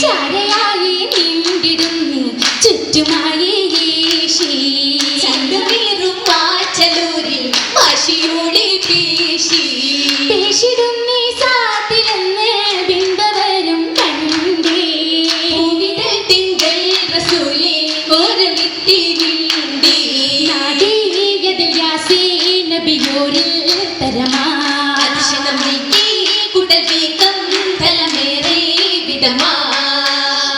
ചാരയായി നിണ്ടിടുന്നു ചുറ്റുമായി ചണ്ടുമീറും വാച്ചലൂരിൽ വാശിയോടെ പേശിടുന്നേ സാത്തിലെന്ന് ബിംബവരും കണ്ടേ ഭൂവിതൽ തിങ്കൾ റസൂലേ ഓരമിത്തിരിണ്ടേ നാദീയതിൽ യാസീൻ നബിയോരിൽ തരമാ അതിശനം നീക്കി കുടൽ വീക്കം തലമേറെ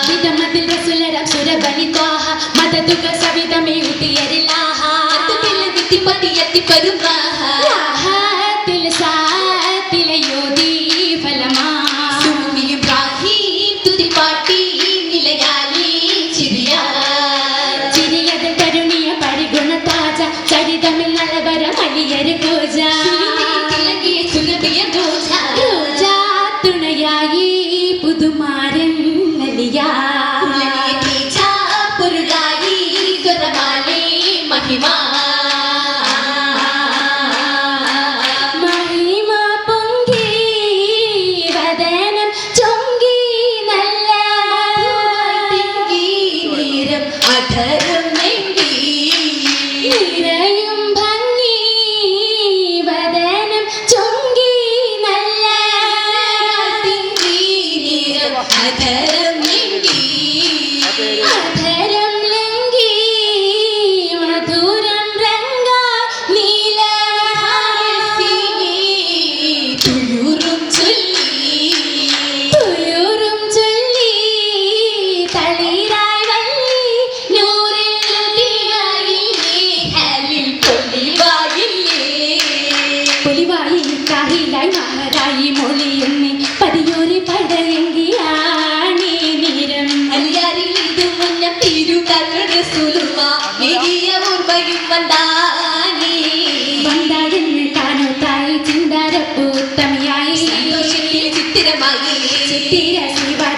വിധമതിൽ റസൂലരം സുരബനി ത്വാഹ മദതുക സവിധമേ ഉതിയരിലാഹ അതിൽ വിധി പതിയത്തി പരുമാഹ ലാഹത്തിൽ സാത്തിലയോദി ഫലമാ സുമി ഇബ്രാഹിം തുതി പാട്ടി നിലയാലി ചിരിയതിൽ തരുണിയ പരിഗുണ താജ ചരിതമിൽ നലവര മലിയര് കോജ സുലഭിയ രോജ തുണയായി പുതുമാരൻ നലിയാ പൊരുളായി ദുരമാലേ മഹിമ മഹിമ പൊങ്കി വദനം ചൊങ്കി നല്ല തിങ്കി നീരം അധരം നെങ്കി നിറയും ഭംഗി വദനം ചൊങ്കി നല്ല തിങ്കി നീരം അധരം നെങ്കി അധരം ലംഘി മധുരം രംഗ നീലഹാരസിനി തുയൂറും ചൊല്ലി തളിരായി വള്ളി നൂറിൽ നദിയായില്ലേ ഹാലിൽ പൊലിവായി കാഹിലായി മഹരായി മൊഴിയെന്നെ പതിയോരെ പടയെങ്കിയാണേ നിരം അലിയാരിൽ ഇത് മുന്ന തിരുതരുടെ സുലുമ എകിയ ഓർമ്മയും വന്തായെന്ന് താനോ തായി ചിന്താരപ്പൂത്തമിയായി സന്തോഷത്തിൽ ചിത്തിരമായി